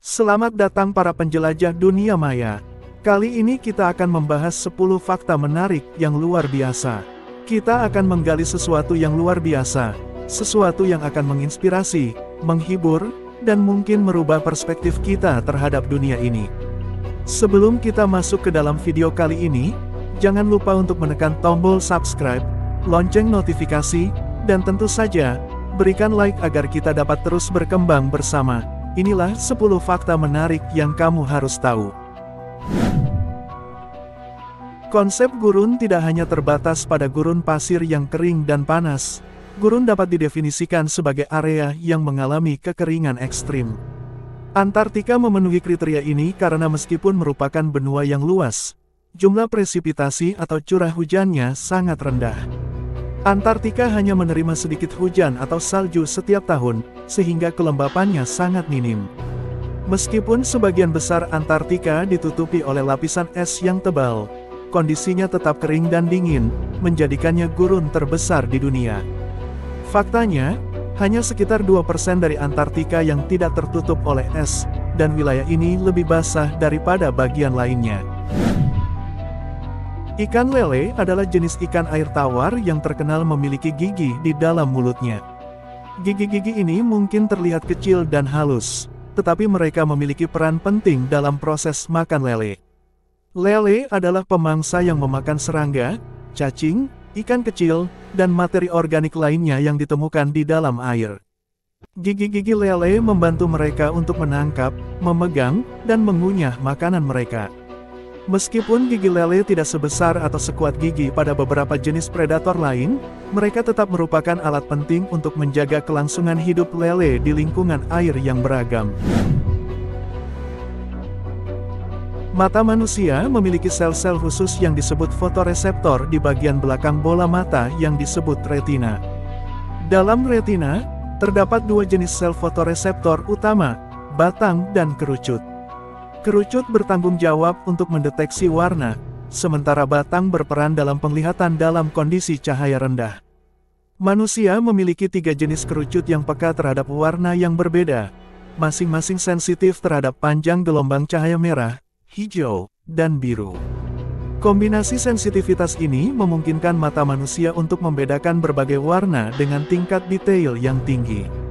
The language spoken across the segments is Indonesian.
Selamat datang para penjelajah dunia maya. Kali ini kita akan membahas 10 fakta menarik yang luar biasa. Kita akan menggali sesuatu yang luar biasa, sesuatu yang akan menginspirasi, menghibur, dan mungkin merubah perspektif kita terhadap dunia ini. Sebelum kita masuk ke dalam video kali ini, jangan lupa untuk menekan tombol subscribe, lonceng notifikasi, dan tentu saja, berikan like agar kita dapat terus berkembang bersama. Inilah 10 fakta menarik yang kamu harus tahu. Konsep gurun tidak hanya terbatas pada gurun pasir yang kering dan panas. Gurun dapat didefinisikan sebagai area yang mengalami kekeringan ekstrim. Antartika memenuhi kriteria ini karena meskipun merupakan benua yang luas, jumlah presipitasi atau curah hujannya sangat rendah. Antartika hanya menerima sedikit hujan atau salju setiap tahun, sehingga kelembapannya sangat minim. Meskipun sebagian besar Antartika ditutupi oleh lapisan es yang tebal, kondisinya tetap kering dan dingin, menjadikannya gurun terbesar di dunia. Faktanya, hanya sekitar 2% dari Antartika yang tidak tertutup oleh es, dan wilayah ini lebih basah daripada bagian lainnya. Ikan lele adalah jenis ikan air tawar yang terkenal memiliki gigi di dalam mulutnya. Gigi-gigi ini mungkin terlihat kecil dan halus, tetapi mereka memiliki peran penting dalam proses makan lele. Lele adalah pemangsa yang memakan serangga, cacing, ikan kecil, dan materi organik lainnya yang ditemukan di dalam air. Gigi-gigi lele membantu mereka untuk menangkap, memegang, dan mengunyah makanan mereka. Meskipun gigi lele tidak sebesar atau sekuat gigi pada beberapa jenis predator lain, mereka tetap merupakan alat penting untuk menjaga kelangsungan hidup lele di lingkungan air yang beragam. Mata manusia memiliki sel-sel khusus yang disebut fotoreseptor di bagian belakang bola mata yang disebut retina. Dalam retina, terdapat dua jenis sel fotoreseptor utama, batang dan kerucut. Kerucut bertanggung jawab untuk mendeteksi warna, sementara batang berperan dalam penglihatan dalam kondisi cahaya rendah. Manusia memiliki 3 jenis kerucut yang peka terhadap warna yang berbeda, masing-masing sensitif terhadap panjang gelombang cahaya merah, hijau, dan biru. Kombinasi sensitivitas ini memungkinkan mata manusia untuk membedakan berbagai warna dengan tingkat detail yang tinggi.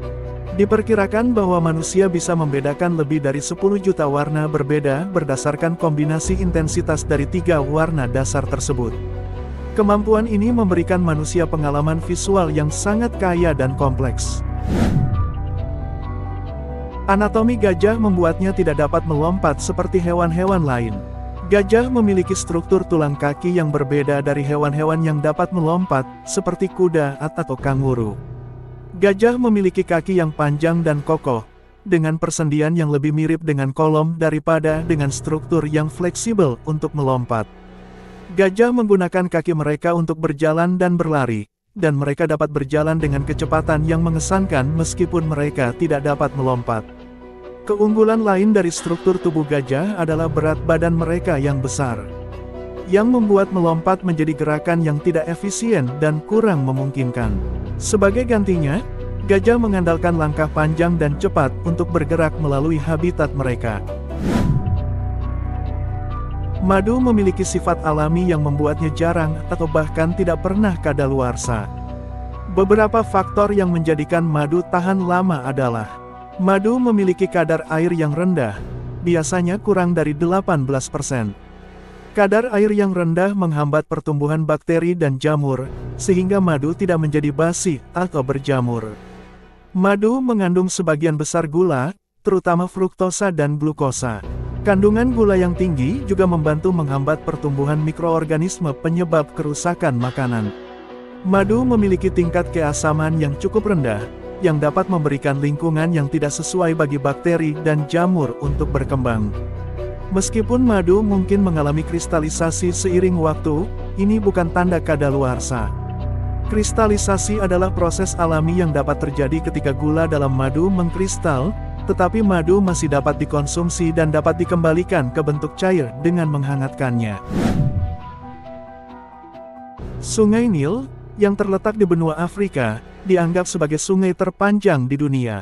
Diperkirakan bahwa manusia bisa membedakan lebih dari 10 juta warna berbeda berdasarkan kombinasi intensitas dari 3 warna dasar tersebut. Kemampuan ini memberikan manusia pengalaman visual yang sangat kaya dan kompleks. Anatomi gajah membuatnya tidak dapat melompat seperti hewan-hewan lain. Gajah memiliki struktur tulang kaki yang berbeda dari hewan-hewan yang dapat melompat, seperti kuda atau kanguru. Gajah memiliki kaki yang panjang dan kokoh, dengan persendian yang lebih mirip dengan kolom daripada dengan struktur yang fleksibel untuk melompat. Gajah menggunakan kaki mereka untuk berjalan dan berlari, dan mereka dapat berjalan dengan kecepatan yang mengesankan meskipun mereka tidak dapat melompat. Keunggulan lain dari struktur tubuh gajah adalah berat badan mereka yang besar, yang membuat melompat menjadi gerakan yang tidak efisien dan kurang memungkinkan. Sebagai gantinya, gajah mengandalkan langkah panjang dan cepat untuk bergerak melalui habitat mereka. Madu memiliki sifat alami yang membuatnya jarang atau bahkan tidak pernah kadaluarsa. Beberapa faktor yang menjadikan madu tahan lama adalah: madu memiliki kadar air yang rendah, biasanya kurang dari 18%. Kadar air yang rendah menghambat pertumbuhan bakteri dan jamur, sehingga madu tidak menjadi basi atau berjamur. Madu mengandung sebagian besar gula, terutama fruktosa dan glukosa. Kandungan gula yang tinggi juga membantu menghambat pertumbuhan mikroorganisme penyebab kerusakan makanan. Madu memiliki tingkat keasaman yang cukup rendah, yang dapat memberikan lingkungan yang tidak sesuai bagi bakteri dan jamur untuk berkembang. Meskipun madu mungkin mengalami kristalisasi seiring waktu, ini bukan tanda kadaluarsa. Kristalisasi adalah proses alami yang dapat terjadi ketika gula dalam madu mengkristal, tetapi madu masih dapat dikonsumsi dan dapat dikembalikan ke bentuk cair dengan menghangatkannya. Sungai Nil, yang terletak di benua Afrika, dianggap sebagai sungai terpanjang di dunia.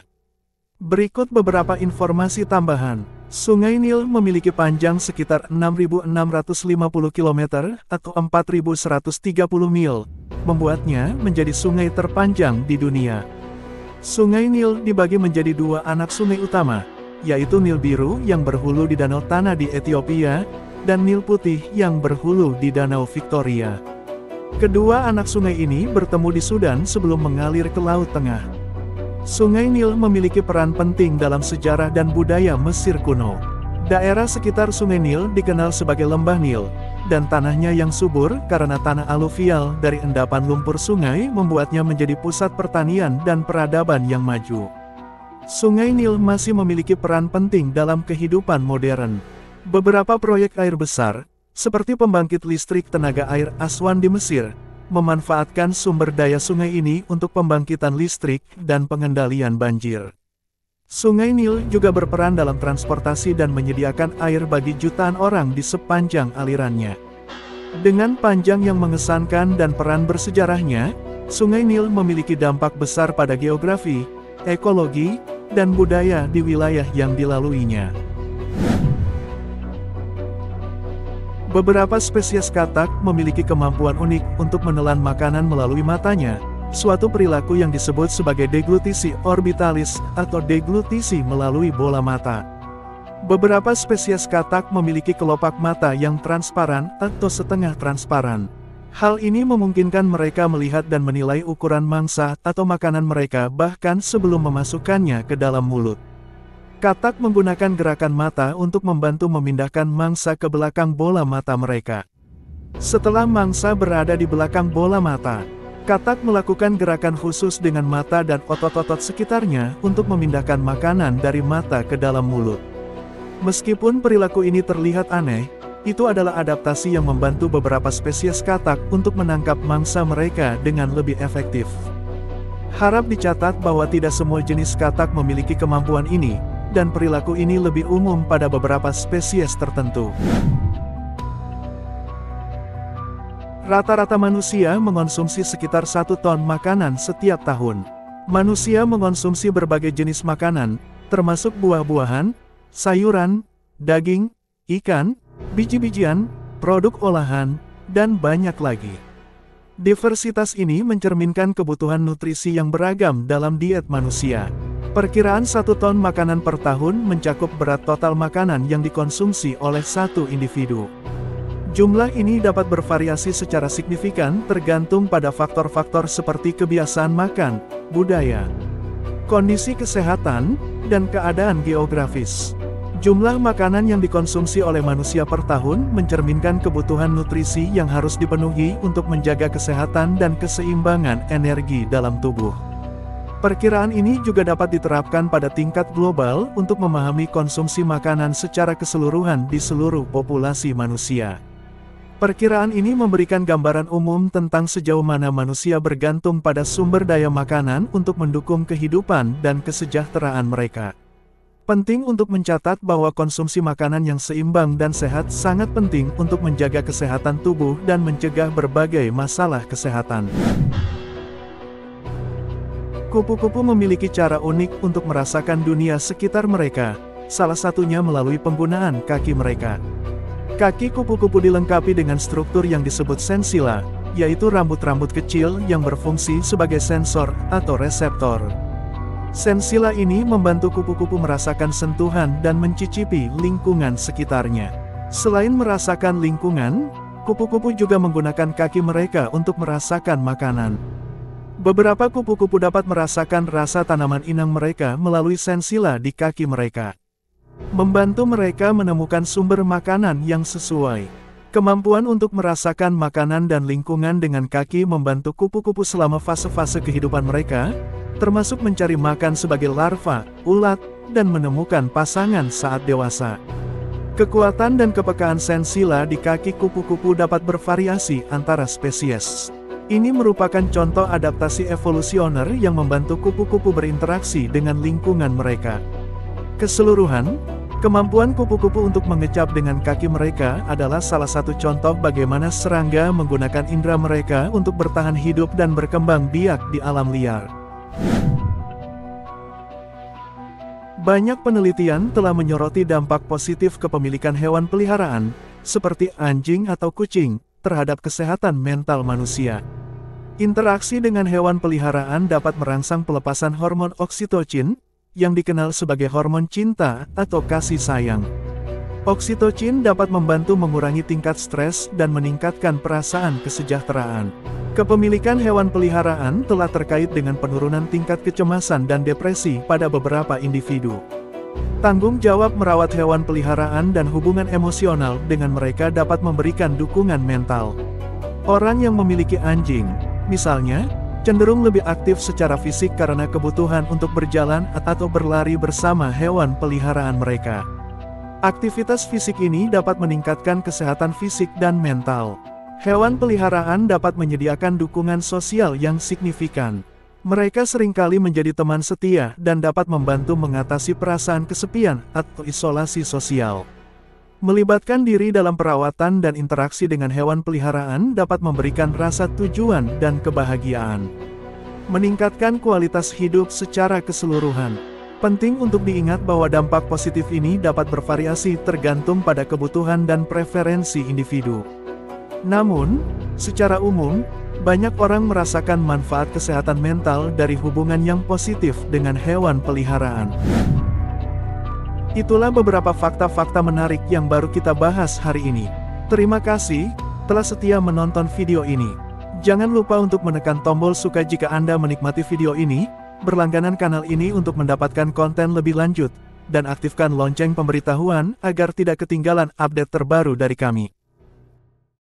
Berikut beberapa informasi tambahan. Sungai Nil memiliki panjang sekitar 6.650 km atau 4.130 mil, membuatnya menjadi sungai terpanjang di dunia. Sungai Nil dibagi menjadi dua anak sungai utama, yaitu Nil Biru yang berhulu di Danau Tana di Ethiopia, dan Nil Putih yang berhulu di Danau Victoria. Kedua anak sungai ini bertemu di Sudan sebelum mengalir ke Laut Tengah. Sungai Nil memiliki peran penting dalam sejarah dan budaya Mesir kuno. Daerah sekitar Sungai Nil dikenal sebagai Lembah Nil, dan tanahnya yang subur karena tanah aluvial dari endapan lumpur sungai membuatnya menjadi pusat pertanian dan peradaban yang maju. Sungai Nil masih memiliki peran penting dalam kehidupan modern. Beberapa proyek air besar, seperti pembangkit listrik tenaga air Aswan di Mesir, memanfaatkan sumber daya sungai ini untuk pembangkitan listrik dan pengendalian banjir. Sungai Nil juga berperan dalam transportasi dan menyediakan air bagi jutaan orang di sepanjang alirannya. Dengan panjang yang mengesankan dan peran bersejarahnya, Sungai Nil memiliki dampak besar pada geografi, ekologi, dan budaya di wilayah yang dilaluinya. Beberapa spesies katak memiliki kemampuan unik untuk menelan makanan melalui matanya, suatu perilaku yang disebut sebagai deglutisi orbitalis atau deglutisi melalui bola mata. Beberapa spesies katak memiliki kelopak mata yang transparan atau setengah transparan. Hal ini memungkinkan mereka melihat dan menilai ukuran mangsa atau makanan mereka bahkan sebelum memasukkannya ke dalam mulut. Katak menggunakan gerakan mata untuk membantu memindahkan mangsa ke belakang bola mata mereka. Setelah mangsa berada di belakang bola mata, katak melakukan gerakan khusus dengan mata dan otot-otot sekitarnya untuk memindahkan makanan dari mata ke dalam mulut. Meskipun perilaku ini terlihat aneh, itu adalah adaptasi yang membantu beberapa spesies katak untuk menangkap mangsa mereka dengan lebih efektif. Harap dicatat bahwa tidak semua jenis katak memiliki kemampuan ini, dan perilaku ini lebih umum pada beberapa spesies tertentu. Rata-rata manusia mengonsumsi sekitar 1 ton makanan setiap tahun. Manusia mengonsumsi berbagai jenis makanan, termasuk buah-buahan, sayuran, daging, ikan, biji-bijian, produk olahan, dan banyak lagi. Diversitas ini mencerminkan kebutuhan nutrisi yang beragam dalam diet manusia. Perkiraan 1 ton makanan per tahun mencakup berat total makanan yang dikonsumsi oleh satu individu. Jumlah ini dapat bervariasi secara signifikan tergantung pada faktor-faktor seperti kebiasaan makan, budaya, kondisi kesehatan, dan keadaan geografis. Jumlah makanan yang dikonsumsi oleh manusia per tahun mencerminkan kebutuhan nutrisi yang harus dipenuhi untuk menjaga kesehatan dan keseimbangan energi dalam tubuh. Perkiraan ini juga dapat diterapkan pada tingkat global untuk memahami konsumsi makanan secara keseluruhan di seluruh populasi manusia. Perkiraan ini memberikan gambaran umum tentang sejauh mana manusia bergantung pada sumber daya makanan untuk mendukung kehidupan dan kesejahteraan mereka. Penting untuk mencatat bahwa konsumsi makanan yang seimbang dan sehat sangat penting untuk menjaga kesehatan tubuh dan mencegah berbagai masalah kesehatan. Kupu-kupu memiliki cara unik untuk merasakan dunia sekitar mereka, salah satunya melalui penggunaan kaki mereka. Kaki kupu-kupu dilengkapi dengan struktur yang disebut sensilla, yaitu rambut-rambut kecil yang berfungsi sebagai sensor atau reseptor. Sensilla ini membantu kupu-kupu merasakan sentuhan dan mencicipi lingkungan sekitarnya. Selain merasakan lingkungan, kupu-kupu juga menggunakan kaki mereka untuk merasakan makanan. Beberapa kupu-kupu dapat merasakan rasa tanaman inang mereka melalui sensilla di kaki mereka, membantu mereka menemukan sumber makanan yang sesuai. Kemampuan untuk merasakan makanan dan lingkungan dengan kaki membantu kupu-kupu selama fase-fase kehidupan mereka, termasuk mencari makan sebagai larva, ulat, dan menemukan pasangan saat dewasa. Kekuatan dan kepekaan sensilla di kaki kupu-kupu dapat bervariasi antara spesies. Ini merupakan contoh adaptasi evolusioner yang membantu kupu-kupu berinteraksi dengan lingkungan mereka. Keseluruhan, kemampuan kupu-kupu untuk mengecap dengan kaki mereka adalah salah satu contoh bagaimana serangga menggunakan indera mereka untuk bertahan hidup dan berkembang biak di alam liar. Banyak penelitian telah menyoroti dampak positif kepemilikan hewan peliharaan, seperti anjing atau kucing, terhadap kesehatan mental manusia. Interaksi dengan hewan peliharaan dapat merangsang pelepasan hormon oksitocin, yang dikenal sebagai hormon cinta atau kasih sayang. Oksitocin dapat membantu mengurangi tingkat stres dan meningkatkan perasaan kesejahteraan. Kepemilikan hewan peliharaan telah terkait dengan penurunan tingkat kecemasan dan depresi pada beberapa individu. Tanggung jawab merawat hewan peliharaan dan hubungan emosional dengan mereka dapat memberikan dukungan mental. Orang yang memiliki anjing, misalnya, cenderung lebih aktif secara fisik karena kebutuhan untuk berjalan atau berlari bersama hewan peliharaan mereka. Aktivitas fisik ini dapat meningkatkan kesehatan fisik dan mental. Hewan peliharaan dapat menyediakan dukungan sosial yang signifikan. Mereka seringkali menjadi teman setia dan dapat membantu mengatasi perasaan kesepian atau isolasi sosial. Melibatkan diri dalam perawatan dan interaksi dengan hewan peliharaan dapat memberikan rasa tujuan dan kebahagiaan. Meningkatkan kualitas hidup secara keseluruhan. Penting untuk diingat bahwa dampak positif ini dapat bervariasi tergantung pada kebutuhan dan preferensi individu. Namun, secara umum, banyak orang merasakan manfaat kesehatan mental dari hubungan yang positif dengan hewan peliharaan. Itulah beberapa fakta-fakta menarik yang baru kita bahas hari ini. Terima kasih telah setia menonton video ini. Jangan lupa untuk menekan tombol suka jika Anda menikmati video ini, berlangganan kanal ini untuk mendapatkan konten lebih lanjut, dan aktifkan lonceng pemberitahuan agar tidak ketinggalan update terbaru dari kami.